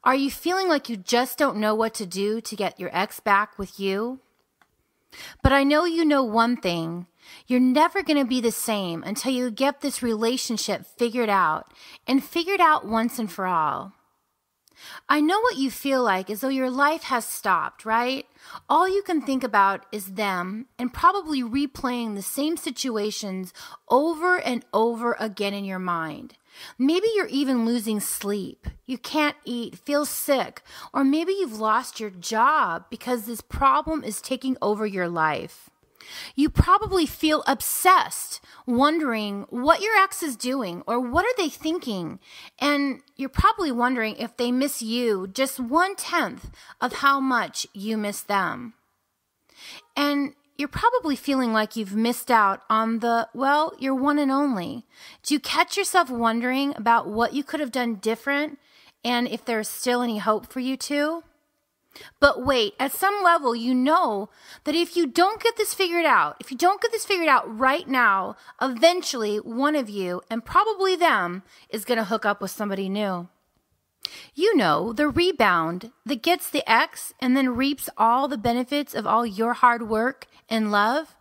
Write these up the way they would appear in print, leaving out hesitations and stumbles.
Are you feeling like you just don't know what to do to get your ex back with you? But I know you know one thing. You're never going to be the same until you get this relationship figured out, and figured out once and for all. I know what you feel like, as though your life has stopped, right? All you can think about is them, and probably replaying the same situations over and over again in your mind. Maybe you're even losing sleep. You can't eat, feel sick, or maybe you've lost your job because this problem is taking over your life. You probably feel obsessed, wondering what your ex is doing or what are they thinking. And you're probably wondering if they miss you just 1/10 of how much you miss them. And you're probably feeling like you've missed out on your one and only. Do you catch yourself wondering about what you could have done different and if there's still any hope for you two? But wait, at some level, you know that if you don't get this figured out, right now, eventually one of you, and probably them, is going to hook up with somebody new. You know, the rebound that gets the ex and then reaps all the benefits of all your hard work and love.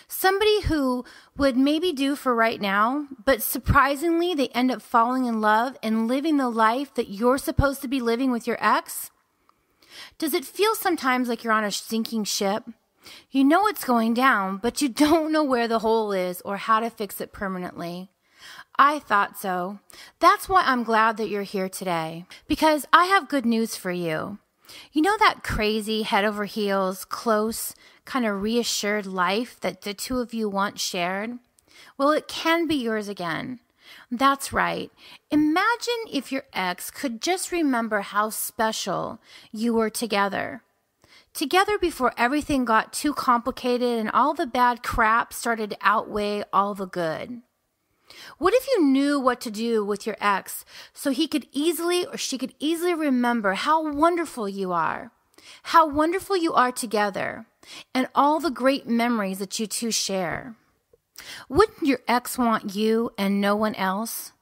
Somebody who would maybe do for right now, but surprisingly, they end up falling in love and living the life that you're supposed to be living with your ex. Does it feel sometimes like you're on a sinking ship? You know it's going down, but you don't know where the hole is or how to fix it permanently. I thought so. That's why I'm glad that you're here today, because I have good news for you. You know that crazy head over heels, close, kind of reassured life that the two of you once shared? Well, it can be yours again. That's right. Imagine if your ex could just remember how special you were together. Together before everything got too complicated and all the bad crap started to outweigh all the good. What if you knew what to do with your ex so he could easily or she could easily remember how wonderful you are together, and all the great memories that you two share? Wouldn't your ex want you and no one else?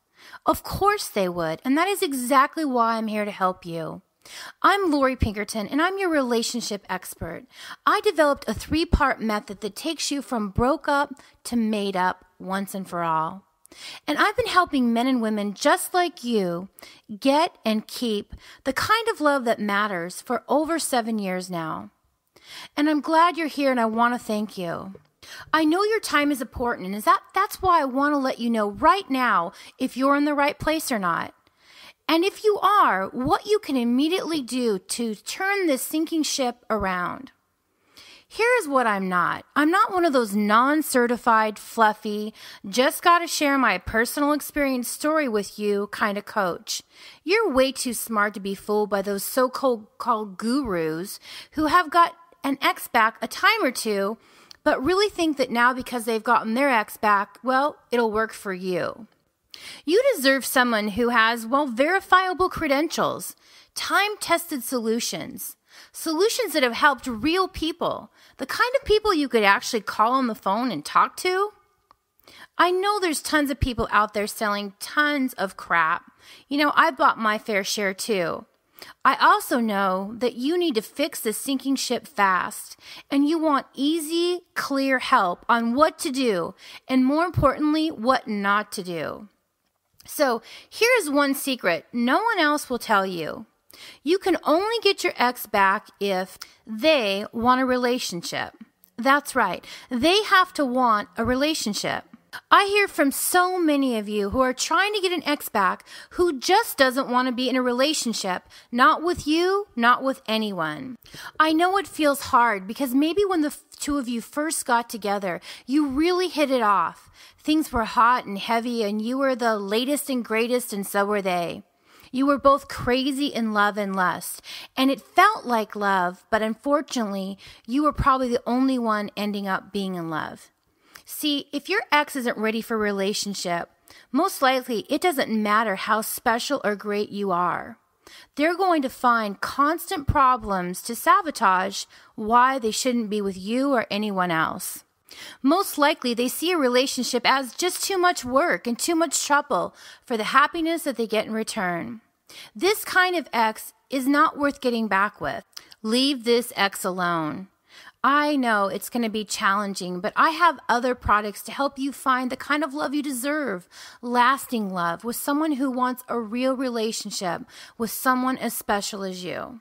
Of course they would, and that is exactly why I'm here to help you. I'm Lori Pinkerton, and I'm your relationship expert. I developed a 3-part method that takes you from broke up to made up once and for all. And I've been helping men and women just like you get and keep the kind of love that matters for over 7 years now. And I'm glad you're here, and I want to thank you. I know your time is important, and that's why I want to let you know right now if you're in the right place or not. And if you are, what you can immediately do to turn this sinking ship around. Here's what I'm not. I'm not one of those non-certified, fluffy, just got to share my personal experience story with you kind of coach. You're way too smart to be fooled by those so-called gurus who have got an ex back a time or two, but really think that now because they've gotten their ex back, it'll work for you. You deserve someone who has, verifiable credentials, time-tested solutions that have helped real people, the kind of people you could actually call on the phone and talk to. I know there's tons of people out there selling tons of crap. I bought my fair share too. I also know that you need to fix the sinking ship fast, and you want easy, clear help on what to do, and more importantly, what not to do. So here's one secret no one else will tell you. You can only get your ex back if they want a relationship. That's right. They have to want a relationship. I hear from so many of you who are trying to get an ex back who just doesn't want to be in a relationship, not with you, not with anyone. I know it feels hard because maybe when the two of you first got together, you really hit it off. Things were hot and heavy, and you were the latest and greatest, and so were they. You were both crazy in love and lust, and it felt like love, but unfortunately, you were probably the only one ending up being in love. See, if your ex isn't ready for a relationship, most likely it doesn't matter how special or great you are. They're going to find constant problems to sabotage why they shouldn't be with you or anyone else. Most likely, they see a relationship as just too much work and too much trouble for the happiness that they get in return. This kind of ex is not worth getting back with. Leave this ex alone. I know it's going to be challenging, but I have other products to help you find the kind of love you deserve. Lasting love with someone who wants a real relationship with someone as special as you.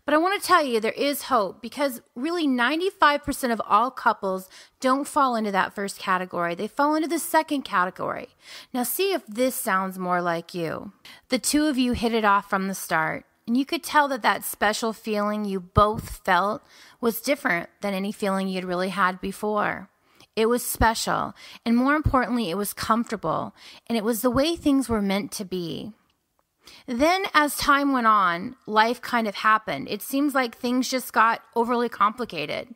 But I want to tell you there is hope, because really 95% of all couples don't fall into that first category. They fall into the second category. Now see if this sounds more like you. The two of you hit it off from the start, and you could tell that that special feeling you both felt was different than any feeling you'd really had before. It was special, and more importantly, it was comfortable, and it was the way things were meant to be. Then as time went on, life kind of happened. It seems like things just got overly complicated.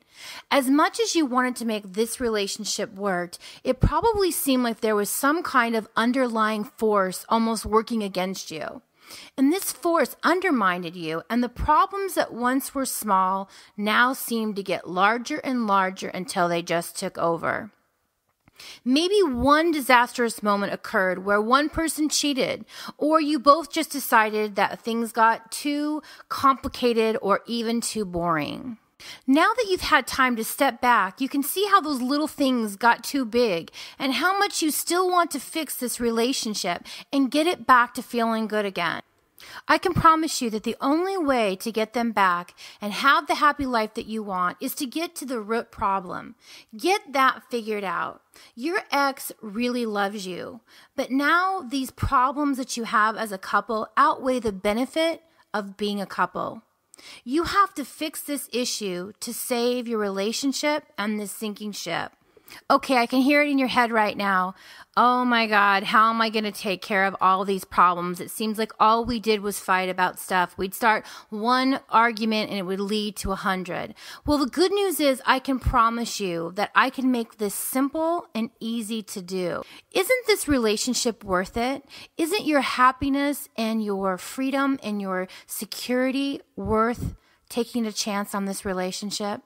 As much as you wanted to make this relationship work, it probably seemed like there was some kind of underlying force almost working against you. And this force undermined you, and the problems that once were small now seemed to get larger and larger until they just took over. Maybe one disastrous moment occurred where one person cheated, or you both just decided that things got too complicated or even too boring. Now that you've had time to step back, you can see how those little things got too big and how much you still want to fix this relationship and get it back to feeling good again. I can promise you that the only way to get them back and have the happy life that you want is to get to the root problem. Get that figured out. Your ex really loves you, but now these problems that you have as a couple outweigh the benefit of being a couple. You have to fix this issue to save your relationship and this sinking ship. Okay, I can hear it in your head right now. Oh my God, how am I going to take care of all these problems? It seems like all we did was fight about stuff. We'd start one argument and it would lead to 100. Well, the good news is I can promise you that I can make this simple and easy to do. Isn't this relationship worth it? Isn't your happiness and your freedom and your security worth taking a chance on this relationship?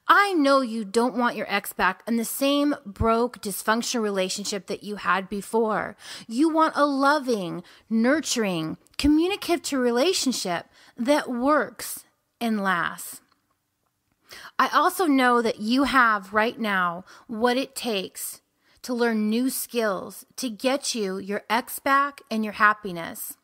I know you don't want your ex back in the same broke, dysfunctional relationship that you had before. You want a loving, nurturing, communicative relationship that works and lasts. I also know that you have right now what it takes to learn new skills to get you your ex back and your happiness.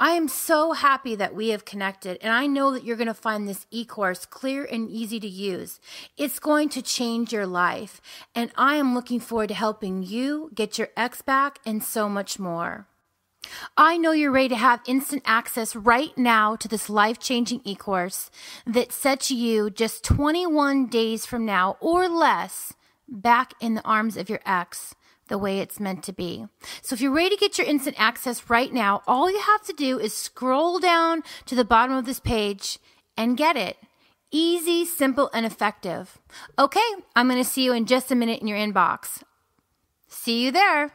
I am so happy that we have connected, and I know that you're going to find this e-course clear and easy to use. It's going to change your life, and I am looking forward to helping you get your ex back and so much more. I know you're ready to have instant access right now to this life-changing e-course that sets you just 21 days from now or less back in the arms of your ex, the way it's meant to be. So if you're ready to get your instant access right now, all you have to do is scroll down to the bottom of this page and get it. Easy, simple, and effective. Okay, I'm going to see you in just a minute in your inbox. See you there.